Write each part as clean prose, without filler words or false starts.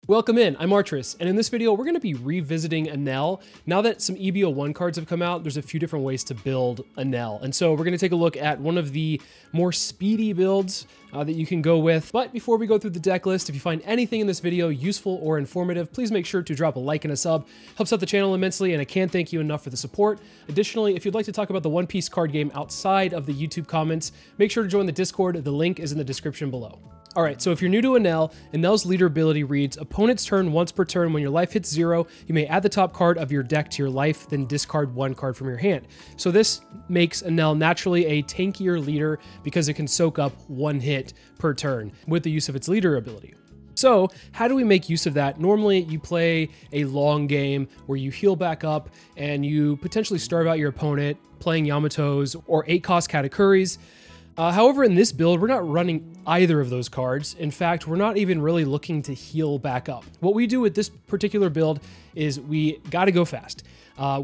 Welcome in, I'm Artris, and in this video we're going to be revisiting Enel. Now that some EB01 cards have come out, there's a few different ways to build Enel, and so we're going to take a look at one of the more speedy builds that you can go with. But before we go through the deck list, if you find anything in this video useful or informative, please make sure to drop a like and a sub. Helps out the channel immensely, and I can't thank you enough for the support. Additionally, if you'd like to talk about the One Piece card game outside of the YouTube comments, make sure to join the Discord. The link is in the description below. Alright, so if you're new to Enel, Enel's leader ability reads, opponent's turn once per turn. When your life hits 0, you may add the top card of your deck to your life, then discard one card from your hand. So this makes Enel naturally a tankier leader because it can soak up one hit per turn with the use of its leader ability. So how do we make use of that? Normally you play a long game where you heal back up and you potentially starve out your opponent playing Yamatos or 8-cost Katakuris. However, in this build, we're not running either of those cards. In fact, we're not even really looking to heal back up. What we do with this particular build is we gotta go fast.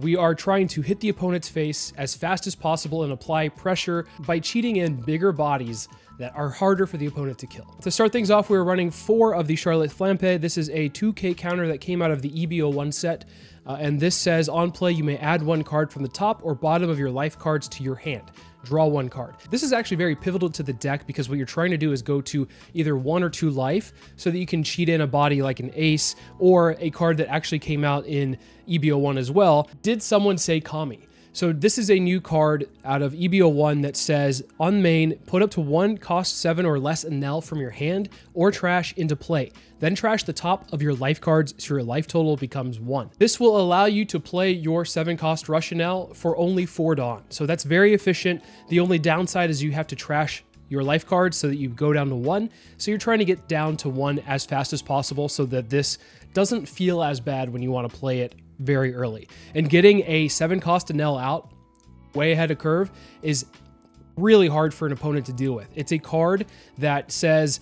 We are trying to hit the opponent's face as fast as possible and apply pressure by cheating in bigger bodies that are harder for the opponent to kill. To start things off, we're running 4 of the Charlotte Flampe. This is a 2K counter that came out of the EB01 set. And this says, on play, you may add one card from the top or bottom of your life cards to your hand. Draw one card. This is actually very pivotal to the deck because what you're trying to do is go to either 1 or 2 life so that you can cheat in a body like an ace or a card that actually came out in EB01 as well. Did someone say Kami? So this is a new card out of EB01 that says, on main, put up to 1 cost 7 or less Enel from your hand or trash into play. Then trash the top of your life cards so your life total becomes 1. This will allow you to play your 7-cost Rush Enel for only 4 Dawn. So that's very efficient. The only downside is you have to trash your life cards so that you go down to 1. So you're trying to get down to 1 as fast as possible so that this doesn't feel as bad when you want to play it very early. And getting a 7-cost Enel out way ahead of curve is really hard for an opponent to deal with. It's a card that says,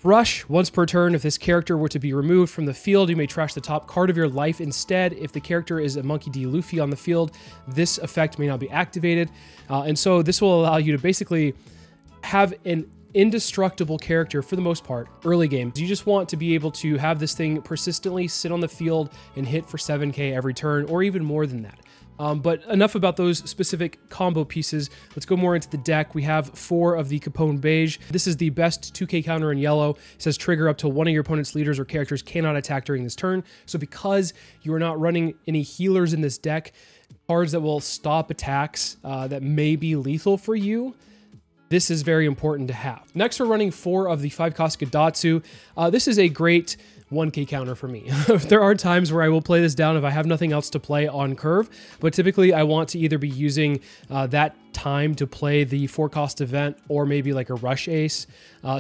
rush once per turn. If this character were to be removed from the field, you may trash the top card of your life instead. If the character is a Monkey D. Luffy on the field, this effect may not be activated. And so this will allow you to basically have an indestructible character for the most part early game. You just want to be able to have this thing persistently sit on the field and hit for 7k every turn or even more than that. But enough about those specific combo pieces. Let's go more into the deck. We have 4 of the Capone Beige. This is the best 2k counter in yellow. It says trigger up to 1 of your opponent's leaders or characters cannot attack during this turn. So because you are not running any healers in this deck, cards that will stop attacks that may be lethal for you, this is very important to have. Next, we're running 4 of the 5-cost Gadatsu. This is a great 1k counter for me. There are times where I will play this down if I have nothing else to play on curve, but typically I want to either be using that time to play the 4-cost event or maybe like a rush ace.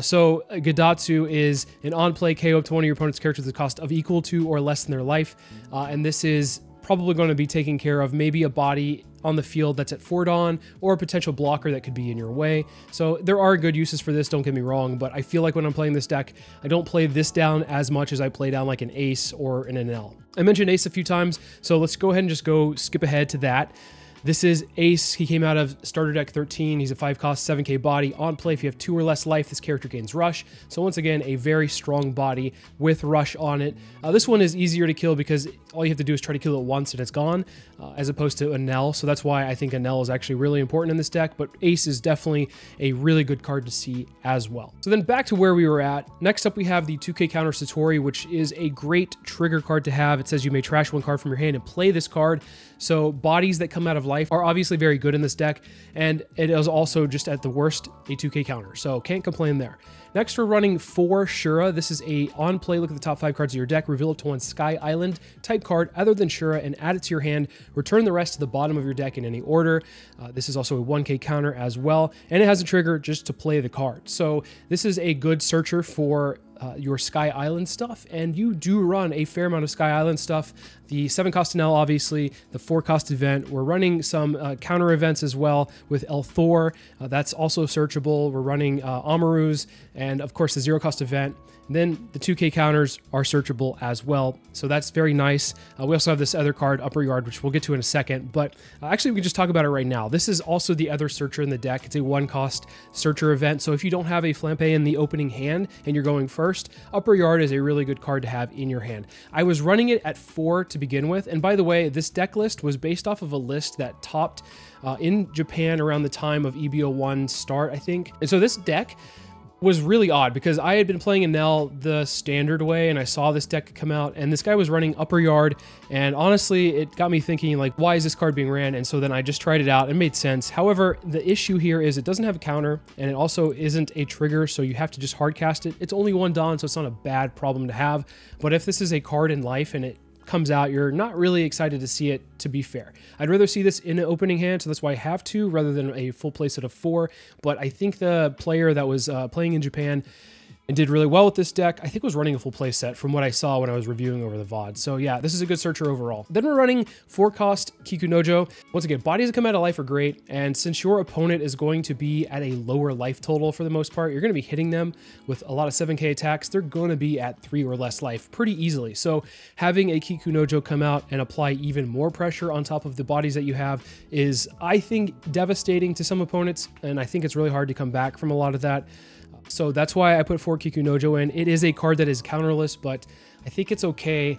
So Gadatsu is an on-play KO up to 1 of your opponent's characters at the cost of equal to or less than their life. And this is probably going to be taking care of maybe a body on the field that's at 4 Dawn or a potential blocker that could be in your way. So there are good uses for this, don't get me wrong, but I feel like when I'm playing this deck, I don't play this down as much as I play down like an ace or an Enel. I mentioned ace a few times, so let's go ahead and just go skip ahead to that. This is Ace. He came out of Starter Deck 13. He's a 5-cost 7k body. On play, if you have 2 or less life, this character gains Rush. So once again, a very strong body with Rush on it. This one is easier to kill because all you have to do is try to kill it once and it's gone, as opposed to Enel. So that's why I think Enel is actually really important in this deck, but Ace is definitely a really good card to see as well. So then back to where we were at. Next up, we have the 2k counter Satori, which is a great trigger card to have. It says you may trash 1 card from your hand and play this card. So bodies that come out of life are obviously very good in this deck, and it is also just at the worst a 2k counter, so can't complain there. Next, we're running 4 Shura. This is a on-play look at the top 5 cards of your deck, reveal up to 1 Sky Island type card other than Shura and add it to your hand. Return the rest to the bottom of your deck in any order. This is also a 1k counter as well, and it has a trigger just to play the card. So this is a good searcher for your Sky Island stuff, and you do run a fair amount of Sky Island stuff. The 7-cost Enel, obviously, the 4-cost event. We're running some counter events as well with El Thor. That's also searchable. We're running Amarus, and of course the 0-cost event. Then the 2K counters are searchable as well, so that's very nice. We also have this other card, Upper Yard, which we'll get to in a second, but actually we can just talk about it right now. This is also the other searcher in the deck. It's a 1-cost searcher event, so if you don't have a Flampe in the opening hand and you're going first, Upper Yard is a really good card to have in your hand. I was running it at 4 to begin with, and by the way, this deck list was based off of a list that topped in Japan around the time of EB01 start, I think. And so this deck was really odd because I had been playing Enel the standard way and I saw this deck come out and this guy was running Upper Yard, and honestly it got me thinking, like, why is this card being ran? And so then I just tried it out. It made sense. However, the issue here is it doesn't have a counter and it also isn't a trigger, so you have to just hard cast it. It's only 1 Dawn, so it's not a bad problem to have, but if this is a card in life and it comes out, you're not really excited to see it, to be fair. I'd rather see this in an opening hand, so that's why I have 2 rather than a full playset of 4, but I think the player that was playing in Japan and did really well with this deck, I think was running a full play set from what I saw when I was reviewing over the VOD. So yeah, this is a good searcher overall. Then we're running 4-cost Kikunojo. Once again, bodies that come out of life are great, and since your opponent is going to be at a lower life total for the most part, you're going to be hitting them with a lot of 7k attacks. They're going to be at 3 or less life pretty easily. So having a Kikunojo come out and apply even more pressure on top of the bodies that you have is, I think, devastating to some opponents, and I think it's really hard to come back from a lot of that. So that's why I put 4 Kikunojo in. It is a card that is counterless, but I think it's okay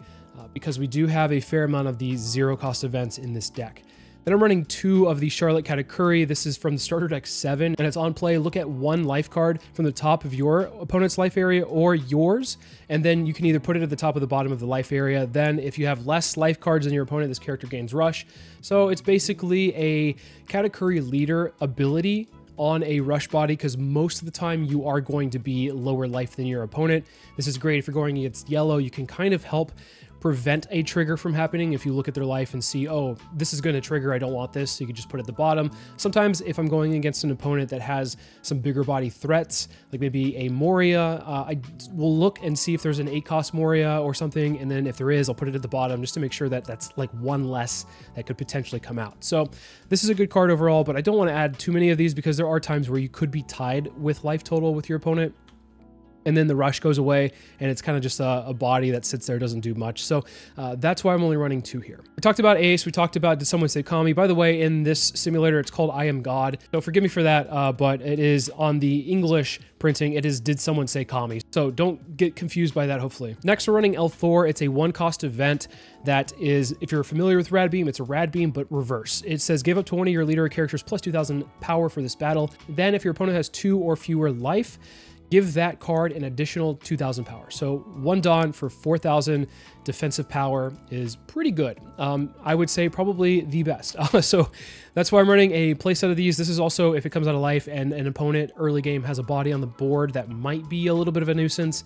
because we do have a fair amount of these 0-cost events in this deck. Then I'm running 2 of the Charlotte Katakuri. This is from the starter deck 7, and it's on play. Look at 1 life card from the top of your opponent's life area or yours, and then you can either put it at the top or the bottom of the life area. Then if you have less life cards than your opponent, this character gains rush. So it's basically a Katakuri leader ability on a rush body, because most of the time you are going to be lower life than your opponent. This is great if you're going against yellow. You can kind of help prevent a trigger from happening if you look at their life and see, oh, this is going to trigger, I don't want this, so you can just put it at the bottom. Sometimes if I'm going against an opponent that has some bigger body threats, like maybe a Moria, I will look and see if there's an 8-cost Moria or something, and then if there is, I'll put it at the bottom just to make sure that that's like 1 less that could potentially come out. So this is a good card overall, but I don't want to add too many of these because there are times where you could be tied with life total with your opponent, and then the rush goes away and it's kind of just a body that sits there, doesn't do much. So that's why I'm only running 2 here. We talked about Ace, we talked about Did Someone Say Kami? By the way, in this simulator, it's called I Am God. So forgive me for that, but it is on the English printing, it is Did Someone Say Kami? So don't get confused by that, hopefully. Next, we're running El Thor. It's a 1-cost event that is, if you're familiar with Rad Beam, it's a Rad Beam, but reverse. It says give up to one of your leader characters plus 2,000 power for this battle. Then if your opponent has 2 or fewer life, give that card an additional 2,000 power. So 1 Dawn for 4,000 defensive power is pretty good. I would say probably the best. So that's why I'm running a playset of these. This is also if it comes out of life and an opponent early game has a body on the board that might be a little bit of a nuisance,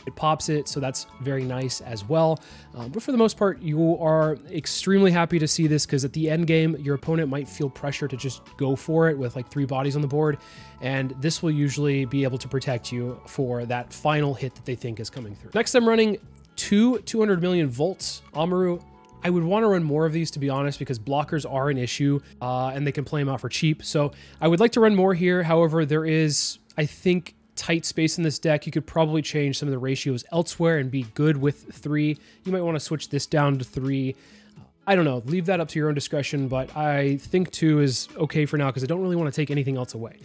it pops it, so that's very nice as well. But for the most part, you are extremely happy to see this because at the end game, your opponent might feel pressure to just go for it with like 3 bodies on the board, and this will usually be able to protect you for that final hit that they think is coming through. Next, I'm running 2 200 million volts Amaru. I would want to run more of these, to be honest, because blockers are an issue and they can play them out for cheap. So I would like to run more here. However, there is, I think, tight space in this deck. You could probably change some of the ratios elsewhere and be good with 3. You might want to switch this down to 3. I don't know, leave that up to your own discretion, but I think 2 is okay for now because I don't really want to take anything else away.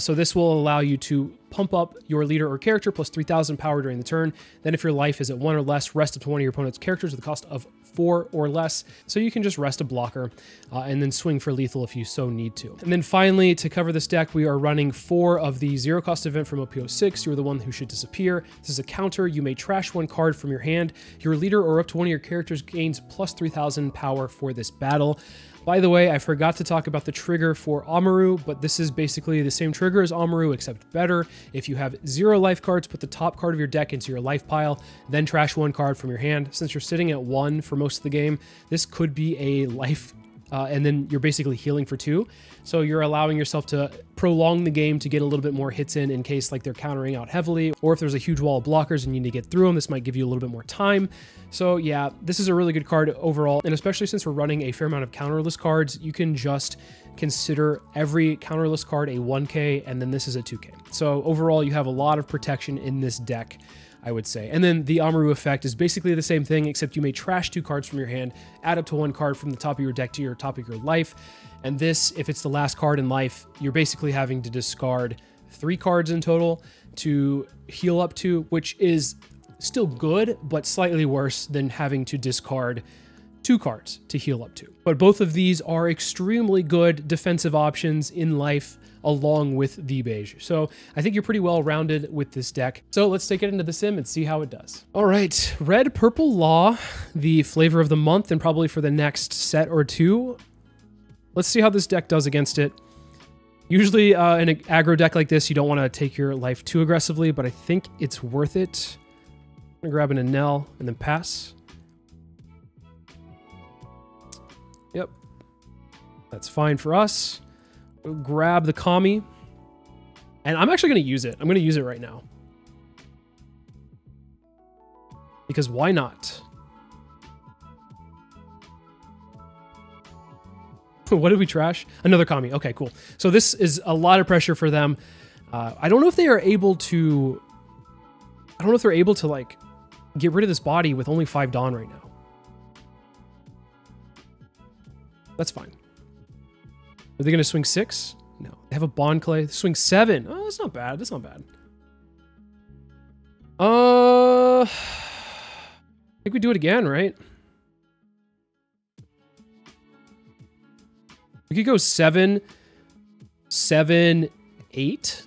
So this will allow you to pump up your leader or character plus 3,000 power during the turn. Then if your life is at 1 or less, rest up to one of your opponent's characters at the cost of 4 or less. So you can just rest a blocker and then swing for lethal if you so need to. And then finally, to cover this deck, we are running 4 of the 0-cost event from OP06. You're the one who should disappear. This is a counter. You may trash 1 card from your hand. Your leader or up to one of your characters gains plus 3,000 power for this battle. By the way, I forgot to talk about the trigger for Amaru, but this is basically the same trigger as Amaru, except better. If you have 0 life cards, put the top card of your deck into your life pile, then trash 1 card from your hand. Since you're sitting at 1 for most of the game, this could be a life, and then you're basically healing for 2. So you're allowing yourself to prolong the game to get a little bit more hits in case like they're countering out heavily, or if there's a huge wall of blockers and you need to get through them, this might give you a little bit more time. So yeah, this is a really good card overall, and especially since we're running a fair amount of counterless cards, you can just consider every counterless card a 1k, and then this is a 2k. So overall, you have a lot of protection in this deck. I would say. And then the Amaru effect is basically the same thing, except you may trash 2 cards from your hand, add up to 1 card from the top of your deck to your top of your life. And this, if it's the last card in life, you're basically having to discard 3 cards in total to heal up to, which is still good, but slightly worse than having to discard 2 cards to heal up to. But both of these are extremely good defensive options in life along with the beige. So I think you're pretty well rounded with this deck. So let's take it into the sim and see how it does. All right, Red Purple Law, the flavor of the month and probably for the next set or 2. Let's see how this deck does against it. Usually in an aggro deck like this, you don't want to take your life too aggressively, but I think it's worth it. I'm gonna grab an Enel and then pass. Yep, that's fine for us. We'll grab the Kami, and I'm actually going to use it. I'm going to use it right now. Because why not? What did we trash? Another Kami. Okay, cool. So this is a lot of pressure for them. I don't know if they are able to... I don't know if they're able to, like, get rid of this body with only 5 Dawn right now. That's fine. Are they going to swing 6? No. They have a Bond Clay. They swing 7. Oh, that's not bad. That's not bad. I think we do it again, right? We could go 7, 7, 8.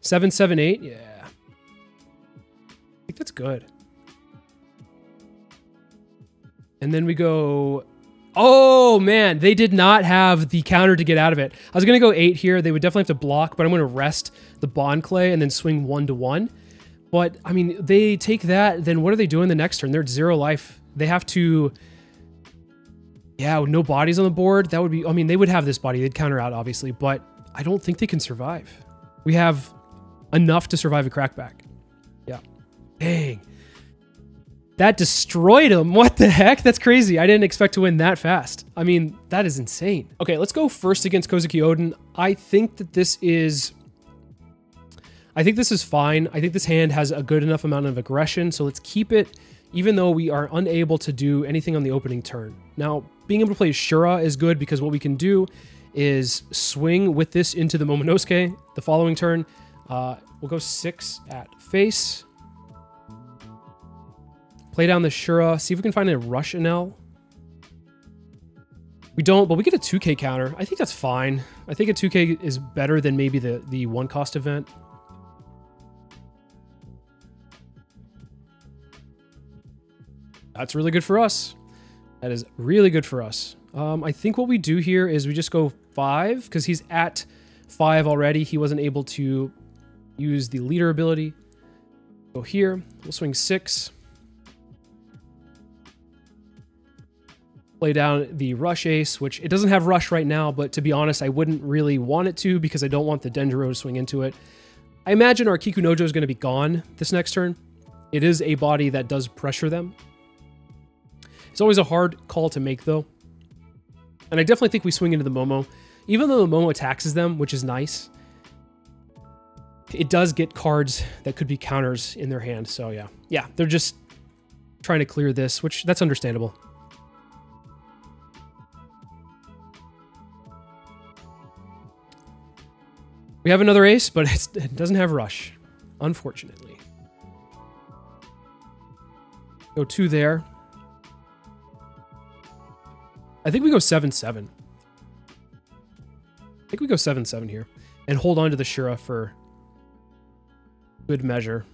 7, 7, 8. Yeah. I think that's good. And then we go... Oh, man. They did not have the counter to get out of it. I was going to go 8 here. They would definitely have to block, but I'm going to rest the Bond Clay and then swing 1 to 1. But, I mean, they take that, then what are they doing the next turn? They're at 0 life. They have to... Yeah, with no bodies on the board, that would be... I mean, they would have this body. They'd counter out, obviously, but I don't think they can survive. We have enough to survive a crackback. Yeah. Dang. That destroyed him. What the heck? That's crazy. I didn't expect to win that fast. I mean, that is insane. Okay, let's go first against Kozuki Oden. I think that this is... I think this is fine. I think this hand has a good enough amount of aggression, so let's keep it, even though we are unable to do anything on the opening turn. Now, being able to play Shura is good because what we can do is swing with this into the Momonosuke the following turn. We'll go 6 at face. Play down the Shura. See if we can find a Rush Enel. We don't, but we get a 2k counter. I think that's fine. I think a 2k is better than maybe the 1-cost event. That's really good for us. That is really good for us. I think what we do here is we just go 5, because he's at 5 already. He wasn't able to use the leader ability. Go here. We'll swing 6. Play down the Rush Ace, which it doesn't have Rush right now, but to be honest, I wouldn't really want it to because I don't want the Denjiro to swing into it. I imagine our Kikunojo is going to be gone this next turn. It is a body that does pressure them. It's always a hard call to make, though. And I definitely think we swing into the Momo. Even though the Momo taxes them, which is nice, it does get cards that could be counters in their hand. So, yeah. Yeah, they're just trying to clear this, which that's understandable. We have another ace, but it doesn't have Rush, unfortunately. Go 2 there. I think we go 7-7. I think we go 7-7 here. And hold on to the Shura for good measure.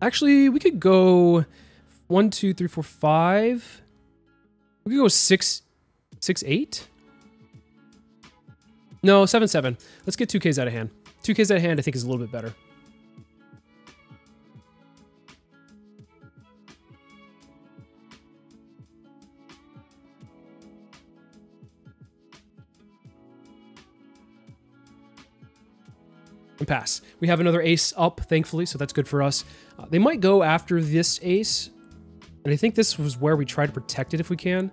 Actually, we could go 1, 2, 3, 4, 5. We could go 6, 8. No, 7-7. Let's get 2Ks out of hand. 2Ks out of hand, I think, is a little bit better. And pass. We have another ace up, thankfully, so that's good for us. They might go after this ace, and I think this was where we try to protect it if we can.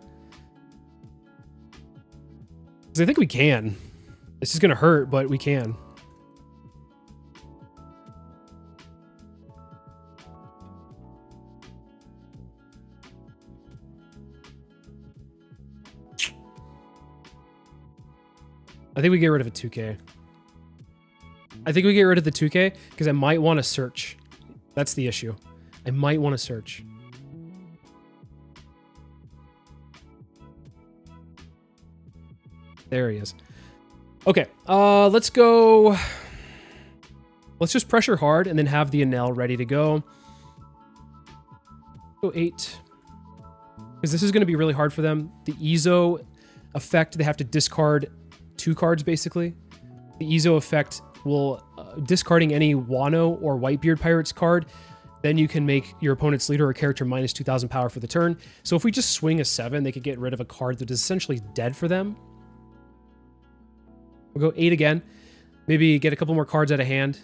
Because I think we can. This is going to hurt, but we can. I think we get rid of a 2K. I think we get rid of the 2K because I might want to search. That's the issue. I might want to search. There he is. Okay, let's go. Let's just pressure hard and then have the Enel ready to go. Go 8. Because this is going to be really hard for them. The Ezo effect, they have to discard 2 cards, basically. The Ezo effect will, discarding any Wano or Whitebeard Pirates card, then you can make your opponent's leader or character minus 2,000 power for the turn. So if we just swing a 7, they could get rid of a card that is essentially dead for them. We'll go 8 again. Maybe get a couple more cards out of hand.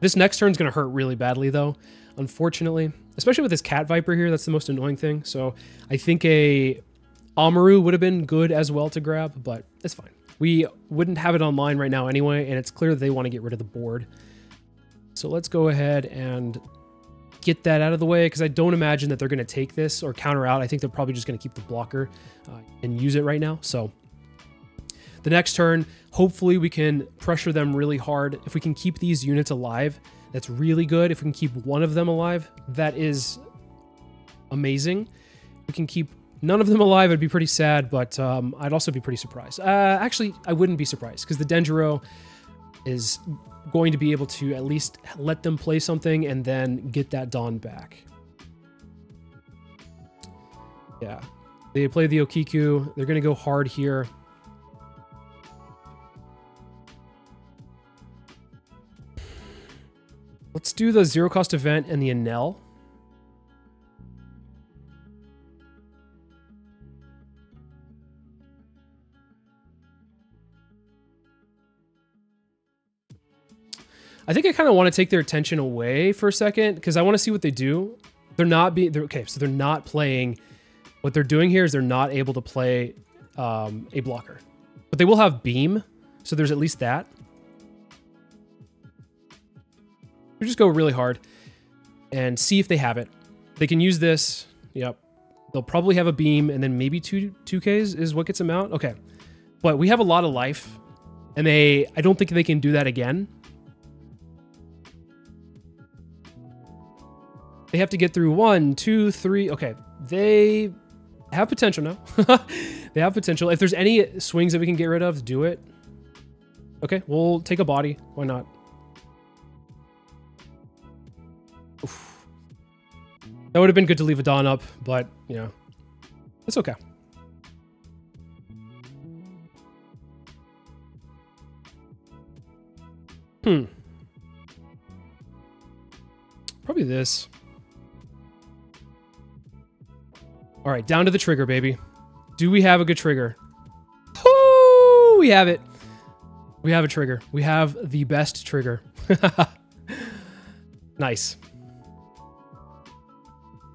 This next turn is going to hurt really badly, though, unfortunately. Especially with this Cat Viper here, that's the most annoying thing. So I think a Amaru would have been good as well to grab, but it's fine. We wouldn't have it online right now anyway, and it's clear that they want to get rid of the board. So let's go ahead and get that out of the way, because I don't imagine that they're going to take this or counter out. I think they're probably just going to keep the blocker and use it right now. So the next turn, hopefully we can pressure them really hard. If we can keep these units alive, that's really good. If we can keep one of them alive, that is amazing. If we can keep none of them alive, I'd be pretty sad, but I'd also be pretty surprised. Actually, I wouldn't be surprised, because the Denjiro is going to be able to at least let them play something and then get that Dawn back. Yeah. They play the Okiku. They're going to go hard here. Let's do the zero cost event and the Enel. I think I kind of want to take their attention away for a second because I want to see what they do. They're not being okay, so they're not playing. What they're doing here is they're not able to play a blocker, but they will have beam, so there's at least that. We just go really hard and see if they have it. They can use this. Yep. They'll probably have a beam, and then maybe 2Ks is what gets them out. Okay. But we have a lot of life, and I don't think they can do that again. They have to get through 1, 2, 3. Okay. They have potential now. They have potential. If there's any swings that we can get rid of, do it. Okay. We'll take a body. Why not? Oof. That would have been good to leave a Dawn up, but, you know, it's okay. Probably this. All right, down to the trigger, baby. Do we have a good trigger? Woo! We have it. We have a trigger. We have the best trigger. Nice.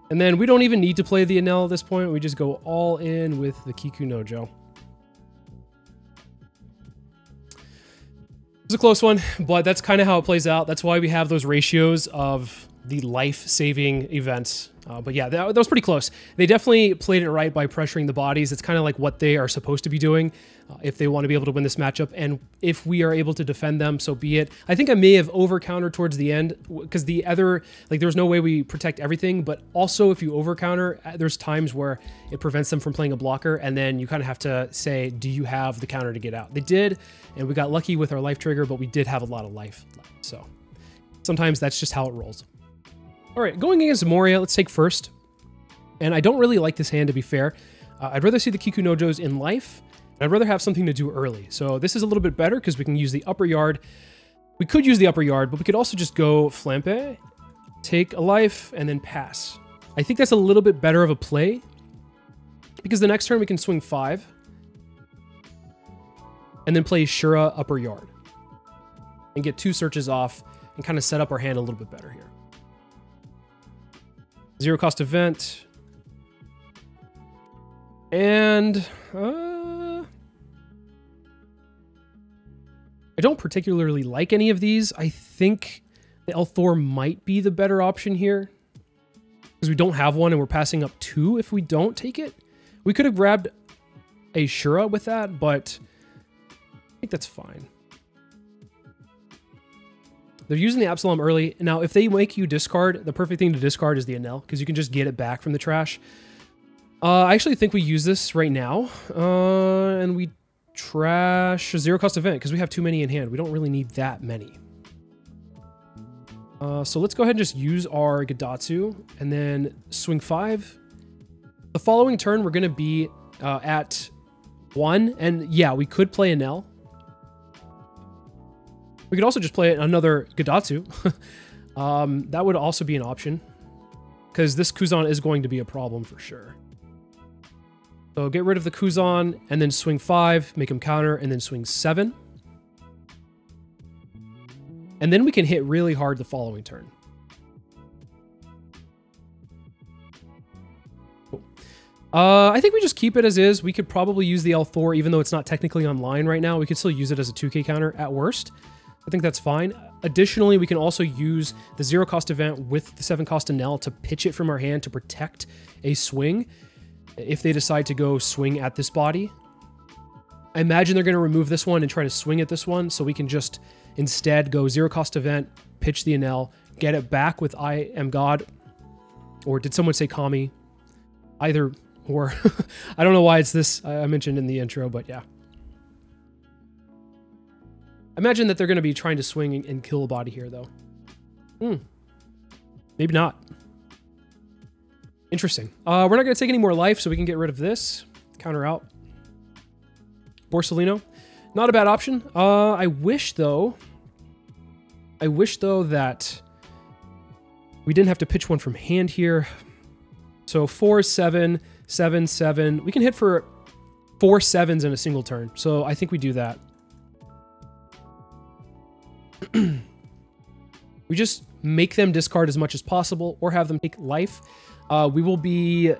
And then we don't even need to play the Enel at this point. We just go all in with the Kiku Nojo. It's a close one, but that's kind of how it plays out. That's why we have those ratios of the life-saving events. But yeah, that was pretty close. They definitely played it right by pressuring the bodies. It's kind of like what they are supposed to be doing if they want to be able to win this matchup. And if we are able to defend them, so be it. I think I may have over-countered towards the end because the other, like there's no way we protect everything, but also if you over-counter, there's times where it prevents them from playing a blocker, and then you kind of have to say, do you have the counter to get out? They did, and we got lucky with our life trigger, but we did have a lot of life left. So sometimes that's just how it rolls. All right, going against Moria, let's take first. And I don't really like this hand, to be fair. I'd rather see the Kiku Nojos in life, and I'd rather have something to do early. So this is a little bit better because we can use the upper yard. We could use the upper yard, but we could also just go flampe, take a life, and then pass. I think that's a little bit better of a play because the next turn we can swing 5 and then play Shura upper yard and get 2 searches off and kind of set up our hand a little bit better here. Zero cost event. And I don't particularly like any of these. I think the L-Thor might be the better option here because we don't have one and we're passing up 2 if we don't take it. We could have grabbed a Shura with that, but think that's fine. They're using the Absalom early. Now, if they make you discard, the perfect thing to discard is the Enel, because you can just get it back from the trash. I actually think we use this right now, and we trash a zero-cost event, because we have too many in hand. We don't really need that many. So let's go ahead and just use our Gadatsu, and then swing 5. The following turn, we're going to be at 1, and yeah, we could play Enel. We could also just play another Gadatsu. That would also be an option, because this Kuzan is going to be a problem for sure. So get rid of the Kuzan, and then swing 5, make him counter, and then swing 7. And then we can hit really hard the following turn. Cool. I think we just keep it as is. We could probably use the L4, even though it's not technically online right now. We could still use it as a 2k counter at worst. I think that's fine. Additionally, we can also use the 0-cost event with the 7-cost Enel to pitch it from our hand to protect a swing if they decide to go swing at this body. I imagine they're going to remove this one and try to swing at this one, so we can just instead go 0-cost event, pitch the Enel, get it back with I Am God, or did someone say Kami? Either or. I don't know why it's this I mentioned in the intro, but yeah. Imagine that they're going to be trying to swing and kill a body here, though. Maybe not. Interesting. We're not going to take any more life, so we can get rid of this. Counter out. Borsellino. Not a bad option. I wish, though, that we didn't have to pitch one from hand here. So 4, 7, 7, 7. We can hit for 4 7s in a single turn. So I think we do that. We just make them discard as much as possible or have them take life. We will be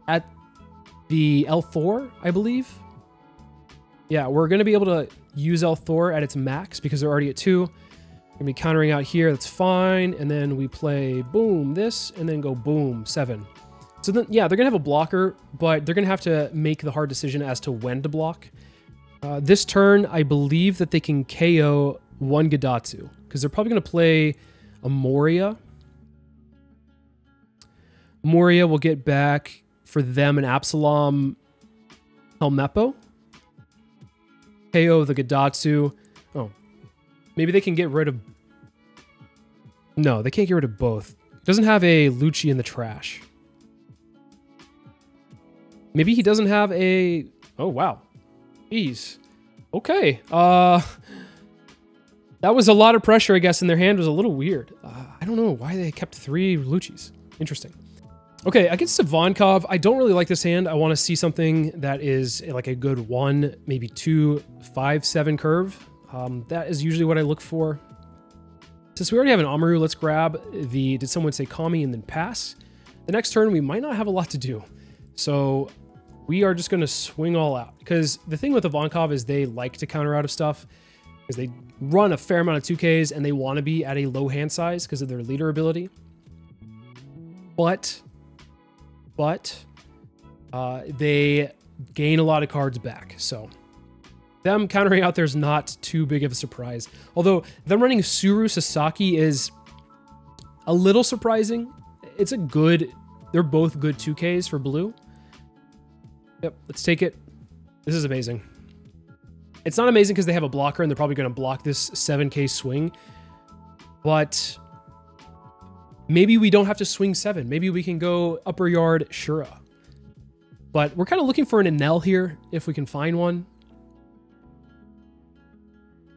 at the L4, I believe. Yeah, we're going to be able to use L4 at its max because they're already at 2. We're going to be countering out here. That's fine. And then we play boom this and then go boom 7. So then, yeah, they're going to have a blocker, but they're going to have to make the hard decision as to when to block. This turn, I believe that they can KO one Gadatsu because they're probably going to play a Moria. Moria will get back for them an Absalom Helmeppo. KO the Gadatsu. Oh, maybe they can get rid of... No, they can't get rid of both. It doesn't have a Lucci in the trash. Maybe he doesn't have a... Oh, wow. Jeez. Okay. That was a lot of pressure, I guess, in their hand. It was a little weird. I don't know why they kept 3 Luccis. Interesting. Okay, against Ivankov, I don't really like this hand. I want to see something that is like a good 1, maybe 2, 5, 7 curve. That is usually what I look for. Since we already have an Amaru, let's grab the Did Someone Say Kami and then pass. The next turn, we might not have a lot to do. So we are just going to swing all out. Because the thing with Ivankov is they like to counter out of stuff. Because they run a fair amount of 2Ks and they want to be at a low hand size because of their leader ability. But they gain a lot of cards back. So them countering out there is not too big of a surprise. Although them running Suru Sasaki is a little surprising. It's a good, they're both good 2Ks for blue. Yep, let's take it. This is amazing. It's not amazing because they have a blocker and they're probably going to block this 7K swing. But maybe we don't have to swing 7. Maybe we can go upper yard Shura. But we're kind of looking for an Enel here, if we can find one.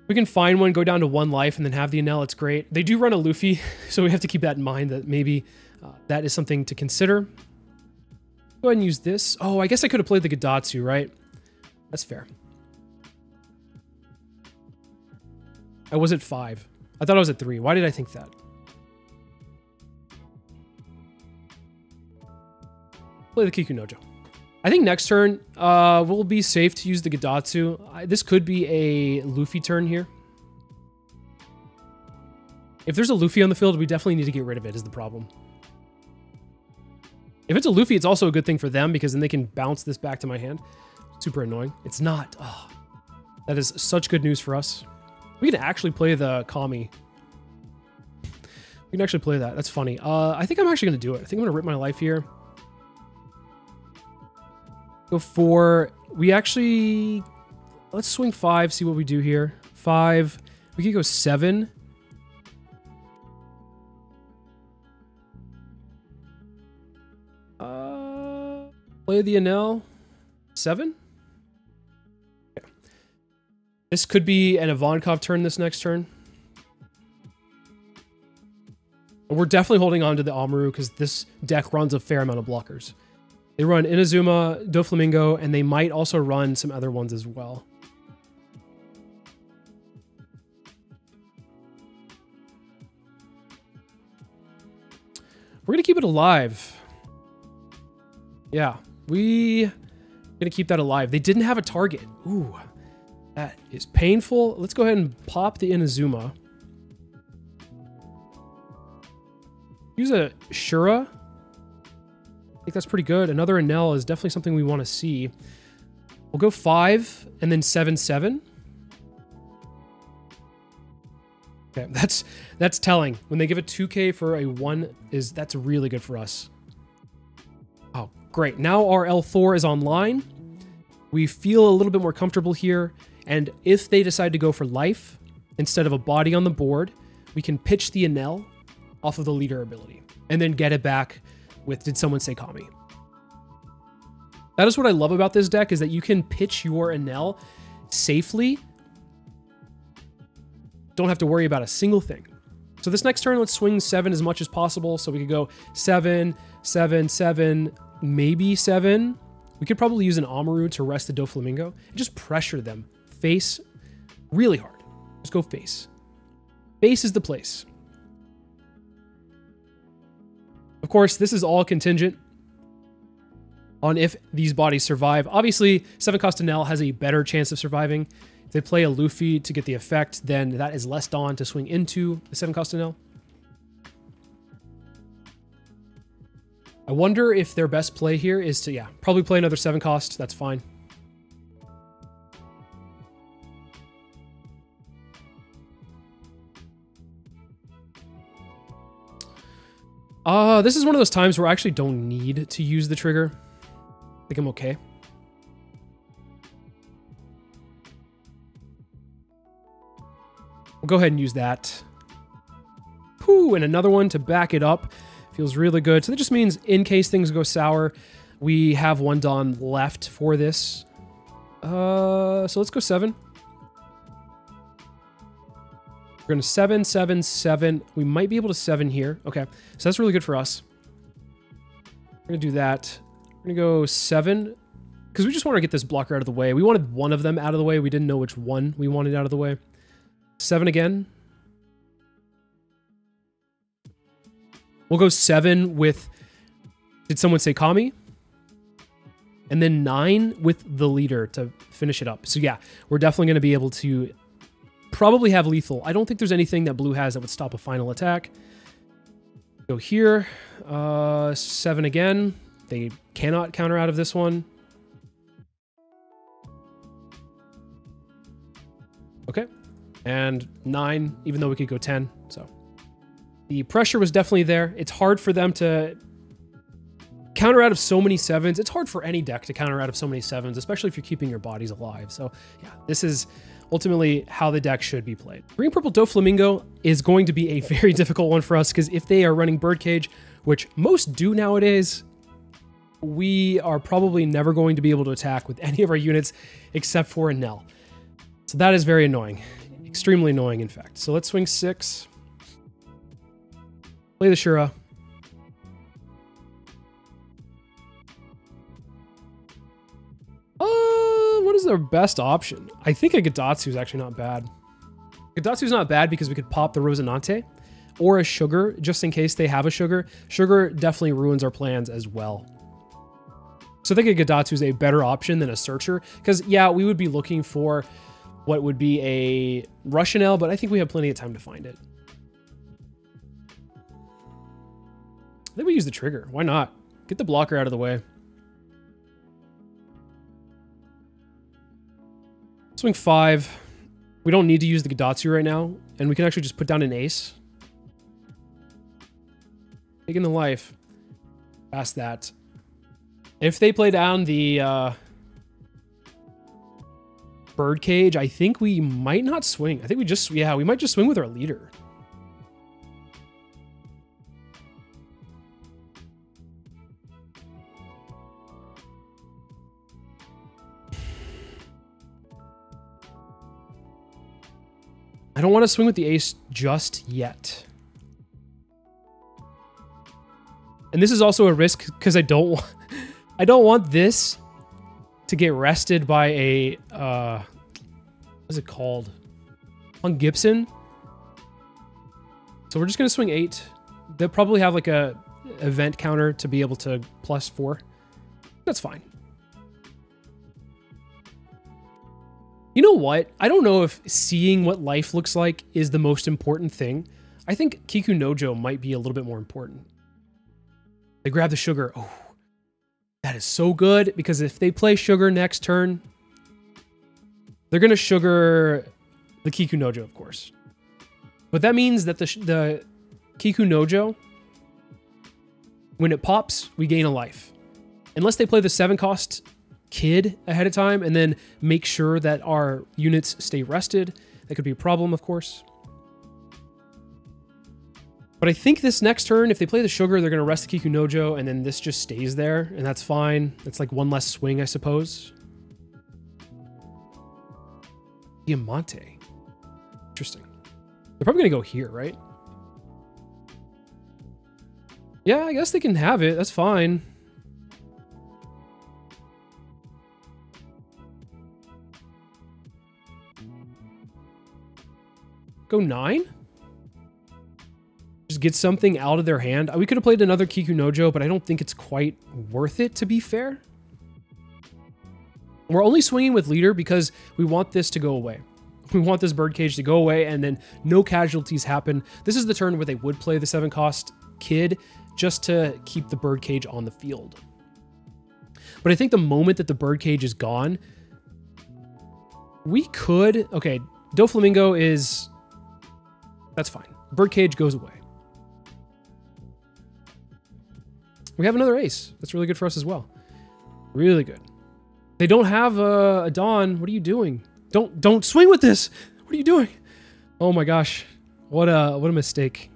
We can find one, go down to 1 life, and then have the Enel. It's great. They do run a Luffy, so we have to keep that in mind that maybe that is something to consider. Go ahead and use this. Oh, I guess I could have played the Gadatsu, right? That's fair. I was at 5. I thought I was at 3. Why did I think that? Play the Kikunojo. I think next turn, we'll be safe to use the Gadatsu. This could be a Luffy turn here. If there's a Luffy on the field, we definitely need to get rid of it, is the problem. If it's a Luffy, it's also a good thing for them because then they can bounce this back to my hand. Super annoying. It's not. Oh, That is such good news for us. We can actually play the Kami. We can actually play that. That's funny. I think I'm actually going to do it. I think I'm going to rip my life here. Go 4. We actually... Let's swing 5, see what we do here. 5. We could go 7. Play the Enel. 7? Okay. This could be an Ivankov turn this next turn. We're definitely holding on to the Amaru because this deck runs a fair amount of blockers. They run Inazuma, Doflamingo, and they might also run some other ones as well. We're going to keep it alive. Yeah, we're going to keep that alive. They didn't have a target. Ooh, that is painful. Let's go ahead and pop the Inazuma. Use a Shura. I think that's pretty good. Another Enel is definitely something we want to see. We'll go 5 and then 7, 7. Okay, that's telling. When they give a 2K for a 1, that's really good for us. Oh, great. Now our L4 is online. We feel a little bit more comfortable here. And if they decide to go for life instead of a body on the board, we can pitch the Enel off of the leader ability and then get it back with Did Someone Say Kami? That is what I love about this deck, is that you can pitch your Enel safely. Don't have to worry about a single thing. So this next turn, let's swing 7 as much as possible. So we could go 7, 7, 7, maybe 7. We could probably use an Amaru to rest the Doflamingo and just pressure them face really hard. Just go face. Face is the place. Of course, this is all contingent on if these bodies survive. Obviously, 7-cost Enel has a better chance of surviving. If they play a Luffy to get the effect, then that is less Dawn to swing into the 7-cost Enel. I wonder if their best play here is to, probably play another 7-cost. That's fine. This is one of those times where I actually don't need to use the trigger. I think I'm okay. We'll go ahead and use that. Whew, and another one to back it up. Feels really good. So that just means in case things go sour, we have 1 Dawn left for this. So let's go 7. We're going to 7, 7, 7. We might be able to 7 here. Okay, so that's really good for us. We're going to do that. We're going to go 7, because we just want to get this blocker out of the way. We wanted one of them out of the way. We didn't know which one we wanted out of the way. 7 again. We'll go 7 with Did Someone Say Kami? And then 9 with the leader to finish it up. So yeah, we're definitely going to be able to probably have lethal. I don't think there's anything that blue has that would stop a final attack. Go here. 7 again. They cannot counter out of this one. Okay. And 9, even though we could go 10. So the pressure was definitely there. It's hard for them to counter out of so many 7s. It's hard for any deck to counter out of so many 7s, especially if you're keeping your bodies alive. So yeah, this is ultimately how the deck should be played. Green Purple Doflamingo is going to be a very difficult one for us, because if they are running Birdcage, which most do nowadays, we are probably never going to be able to attack with any of our units except for Enel. So that is very annoying. Extremely annoying, in fact. So let's swing 6. Play the Shura. What is their best option? I think a Gadatsu is actually not bad. Gadatsu is not bad because we could pop the Rosinante or a Sugar, just in case they have a Sugar. Sugar definitely ruins our plans as well. So I think a Gadatsu is a better option than a Searcher, because yeah, we would be looking for what would be a Russian L, but I think we have plenty of time to find it. I think we use the trigger. Why not? Get the blocker out of the way. Swing 5. We don't need to use the Gadatsu right now, and we can actually just put down an ace. Taking the life. Past that. If they play down the birdcage, I think we might not swing. I think we just, yeah, we might just swing with our leader. I don't want to swing with the ace just yet. And this is also a risk because I don't want this to get rested by a what is it called? On Gibson. So we're just gonna swing 8. They'll probably have like a event counter to be able to +4. That's fine. You know what? I don't know if seeing what life looks like is the most important thing. I think Kiku Nojo might be a little bit more important. They grab the sugar. Oh, that is so good because if they play sugar next turn, they're going to sugar the Kiku Nojo, of course. But that means that the Kiku Nojo, when it pops, we gain a life. Unless they play the 7-cost Kid ahead of time and then make sure that our units stay rested. That could be a problem, of course. But I think this next turn, if they play the sugar, they're going to rest the Kiku Nojo, and then this just stays there, and that's fine. It's like one less swing, I suppose. Diamante. Interesting. They're probably going to go here, right? Yeah, I guess they can have it. That's fine. Go 9? Just get something out of their hand. We could have played another Kiku Nojo, but I don't think it's quite worth it, to be fair. We're only swinging with leader because we want this to go away. We want this birdcage to go away and then no casualties happen. This is the turn where they would play the 7-cost Kid just to keep the birdcage on the field. But I think the moment that the birdcage is gone, we could... Okay, Doflamingo is... That's fine. Birdcage goes away. We have another ace. That's really good for us as well. Really good. They don't have a Dawn. What are you doing? Don't swing with this. What are you doing? Oh my gosh. What a mistake.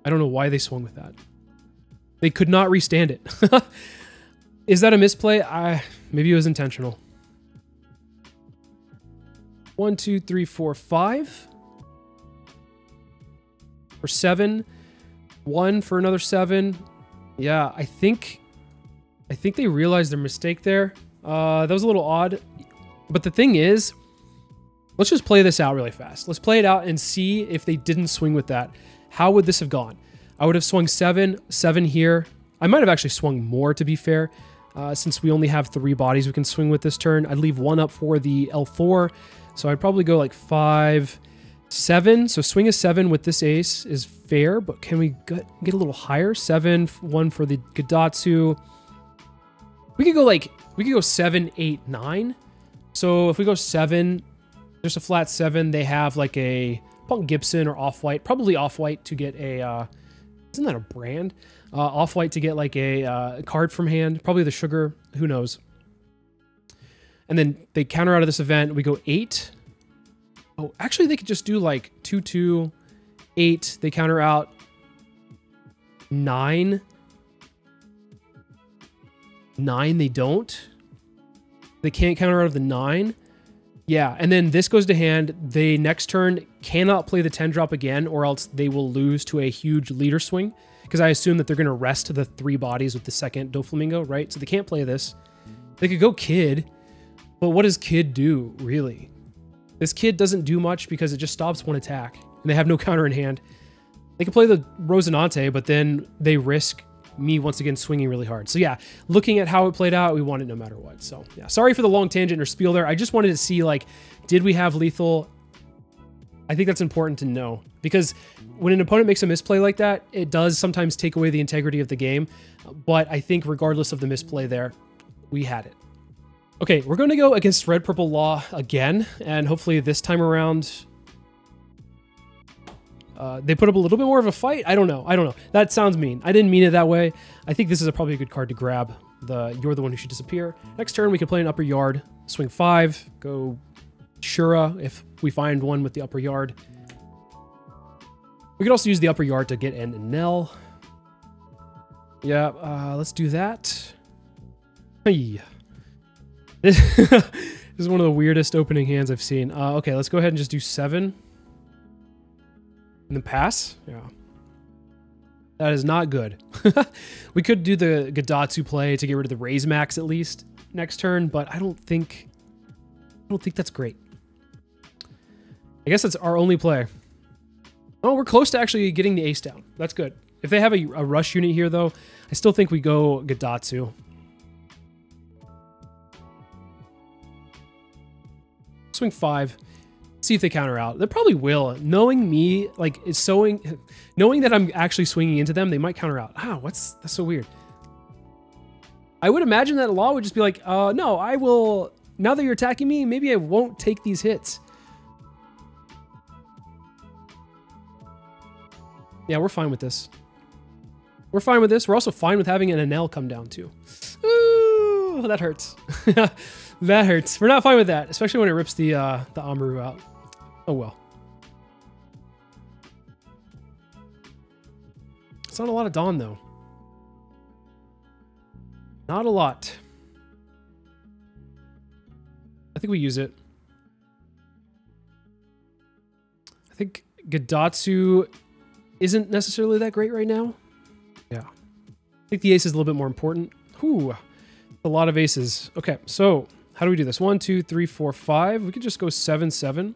I don't know why they swung with that. They could not restand it. Is that a misplay? Maybe it was intentional. 1, 2, 3, 4, 5. For 7. 1 for another 7. Yeah, I think they realized their mistake there. That was a little odd. But the thing is, let's just play this out really fast. Let's play it out and see if they didn't swing with that. How would this have gone? I would have swung 7, 7 here. I might have actually swung more, to be fair. Since we only have 3 bodies we can swing with this turn. I'd leave 1 up for the L4. So I'd probably go like 5, 7. So swing a 7 with this ace is fair, but can we get a little higher? 7, 1 for the Gadatsu. We could go 7, 8, 9. So if we go 7, just a flat 7, they have like a Punk Gibson or Off-White, probably Off-White to get a, isn't that a brand? Off-White to get like a card from hand, probably the sugar, who knows. And then they counter out of this event, we go 8. Oh, actually they could just do like 2, 2, 8, they counter out 9. 9, they don't. They can't counter out of the 9. Yeah, and then this goes to hand. They next turn cannot play the 10 drop again, or else they will lose to a huge leader swing. Because I assume that they're going to rest the 3 bodies with the second Doflamingo, right? So they can't play this. They could go Kid, but what does Kid do, really? This Kid doesn't do much because it just stops 1 attack, and they have no counter in hand. They could play the Rosinante, but then they risk me once again swinging really hard. So yeah, looking at how it played out, we won it no matter what. So yeah, sorry for the long tangent or spiel there. I just wanted to see, like, did we have lethal? I think that's important to know, because when an opponent makes a misplay like that, it does sometimes take away the integrity of the game. But I think regardless of the misplay there, we had it. Okay, we're going to go against Red Purple Law again, and hopefully this time around they put up a little bit more of a fight. I don't know. That sounds mean. I didn't mean it that way. I think this is probably a good card to grab. You're the one who should disappear. Next turn, we can play an upper yard. Swing 5. Go Shura if we find one with the upper yard. We could also use the upper yard to get an Enel. Yeah, let's do that. Hey. This is one of the weirdest opening hands I've seen. Okay, let's go ahead and just do 7. And then pass? Yeah. That is not good. We could do the Gadatsu play to get rid of the Raise Max at least next turn, but I don't think that's great. I guess that's our only play. Oh, we're close to actually getting the ace down. That's good. If they have a rush unit here, though, I still think we go Gadatsu. Swing 5. See if they counter out. They probably will. Knowing me, like, knowing that I'm actually swinging into them, they might counter out. Ah, that's so weird. I would imagine that Law would just be like, no, I will, now that you're attacking me, maybe I won't take these hits. Yeah, we're fine with this. We're fine with this. We're also fine with having an Enel come down too. Ooh, that hurts. That hurts. We're not fine with that, especially when it rips the Amaru out. Oh well. It's not a lot of Dawn though. Not a lot. I think we use it. I think Gadatsu isn't necessarily that great right now. Yeah. I think the ace is a little bit more important. Whew. A lot of aces. Okay, so how do we do this? 1, 2, 3, 4, 5. We could just go 7, 7.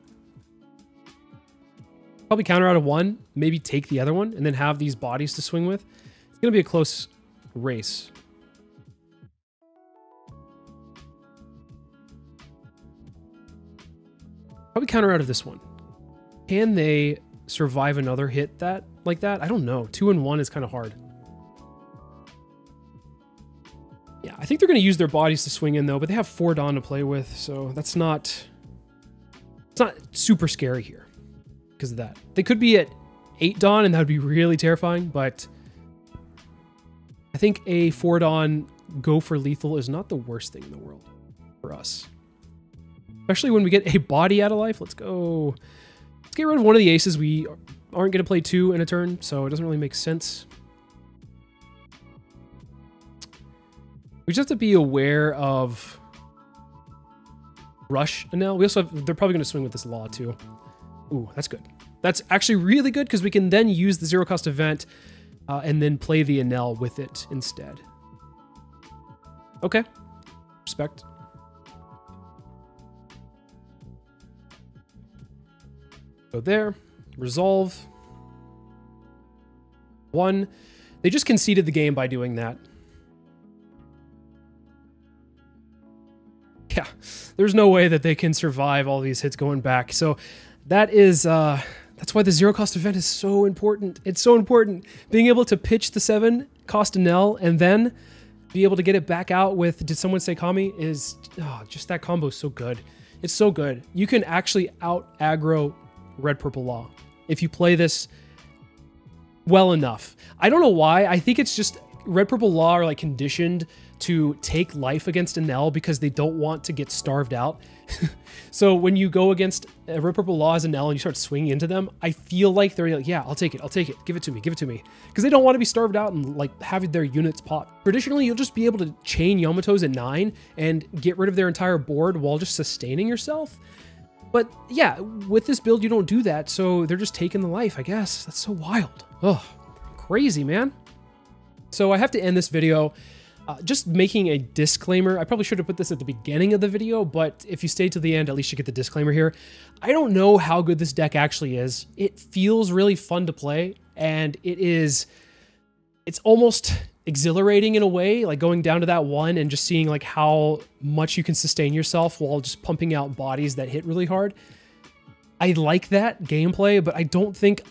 Probably counter out of 1, maybe take the other one, and then have these bodies to swing with. It's going to be a close race. Probably counter out of this one. Can they survive another hit like that? I don't know. 2 and 1 is kind of hard. Yeah, I think they're going to use their bodies to swing in though, but they have 4 Dawn to play with, so it's not super scary here because of that. They could be at 8 Dawn and that would be really terrifying, but I think a 4 Dawn go for lethal is not the worst thing in the world for us. Especially when we get a body out of life. Let's go. Let's get rid of one of the aces. We aren't going to play 2 in a turn, so it doesn't really make sense. We just have to be aware of rush Enel. We also have, they're probably going to swing with this Law too. Ooh, that's good. That's actually really good because we can then use the 0 cost event and then play the Enel with it instead. Okay. Respect. Go there. Resolve. 1. They just conceded the game by doing that. Yeah, there's no way that they can survive all these hits going back. So that is, that's why the 0 cost event is so important. It's so important. Being able to pitch the 7 cost Enel and then be able to get it back out with, did someone say Kami? Is, just that combo is so good. It's so good. You can actually out aggro Red Purple Law if you play this well enough. I don't know why. I think it's just Red Purple Law are like conditioned to take life against Enel because they don't want to get starved out. So when you go against a Red Purple Law as Enel and you start swinging into them, I feel like they're like, yeah, I'll take it. Give it to me. Because they don't want to be starved out and like having their units pop. Traditionally, you'll just be able to chain Yamatos at 9 and get rid of their entire board while just sustaining yourself. But yeah, with this build, you don't do that. So they're just taking the life, I guess. That's so wild. Oh, crazy, man. So I have to end this video just making a disclaimer. I probably should have put this at the beginning of the video, but if you stay to the end, at least you get the disclaimer here. I don't know how good this deck actually is. It feels really fun to play, and it's almost exhilarating in a way, like going down to that 1 and just seeing like how much you can sustain yourself while just pumping out bodies that hit really hard. I like that gameplay, but I don't think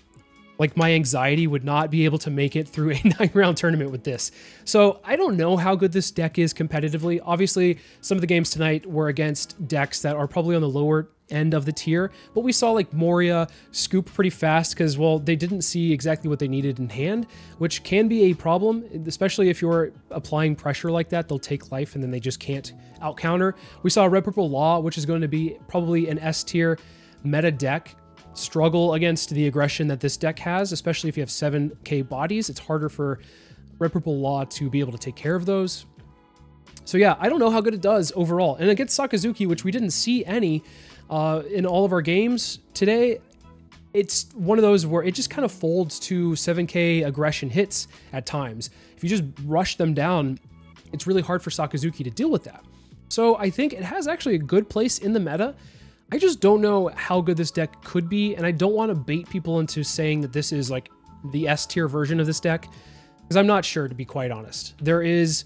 Like my anxiety would not be able to make it through a 9-round tournament with this. So I don't know how good this deck is competitively. Obviously, some of the games tonight were against decks that are probably on the lower end of the tier, but we saw like Moria scoop pretty fast because, well, they didn't see exactly what they needed in hand, which can be a problem, especially if you're applying pressure like that. They'll take life and then they just can't out counter. We saw Red Purple Law, which is going to be probably an S tier meta deck, struggle against the aggression that this deck has, especially if you have 7k bodies. It's harder for Red Purple Law to be able to take care of those. So yeah, I don't know how good it does overall. And against Sakazuki, which we didn't see any in all of our games today, it's one of those where it just kind of folds to 7k aggression hits at times. If you just rush them down, it's really hard for Sakazuki to deal with that. So I think it has actually a good place in the meta. I just don't know how good this deck could be, and I don't want to bait people into saying that this is like the S tier version of this deck, because I'm not sure, to be quite honest. There is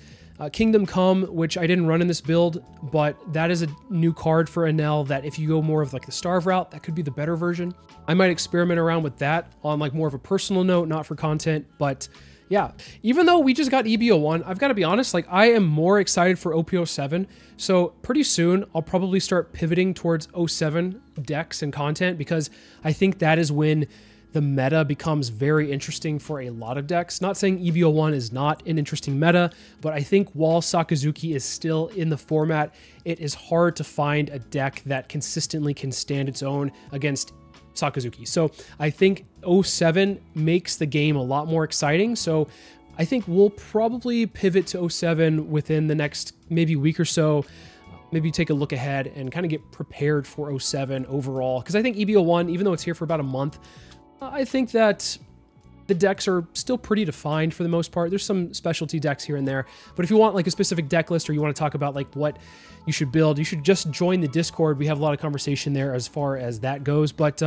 Kingdom Come, which I didn't run in this build, but that is a new card for Enel that if you go more of like the Starve route, that could be the better version. I might experiment around with that on like more of a personal note, not for content, but yeah, even though we just got EB01, I've got to be honest, like I am more excited for OP07. So pretty soon I'll probably start pivoting towards 07 decks and content, because I think that is when the meta becomes very interesting for a lot of decks. Not saying EB01 is not an interesting meta, but I think while Sakazuki is still in the format, it is hard to find a deck that consistently can stand its own against Sakazuki. So I think 07 makes the game a lot more exciting. So I think we'll probably pivot to 07 within the next maybe week or so. Maybe take a look ahead and kind of get prepared for 07 overall. Because I think EB01, even though it's here for about a month, I think that the decks are still pretty defined for the most part. There's some specialty decks here and there, but if you want like a specific deck list, or you want to talk about like what you should build, you should just join the Discord. We have a lot of conversation there as far as that goes. But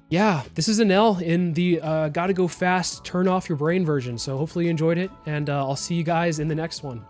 yeah, this is Enel in the gotta go fast, turn off your brain version. So hopefully you enjoyed it, and I'll see you guys in the next one.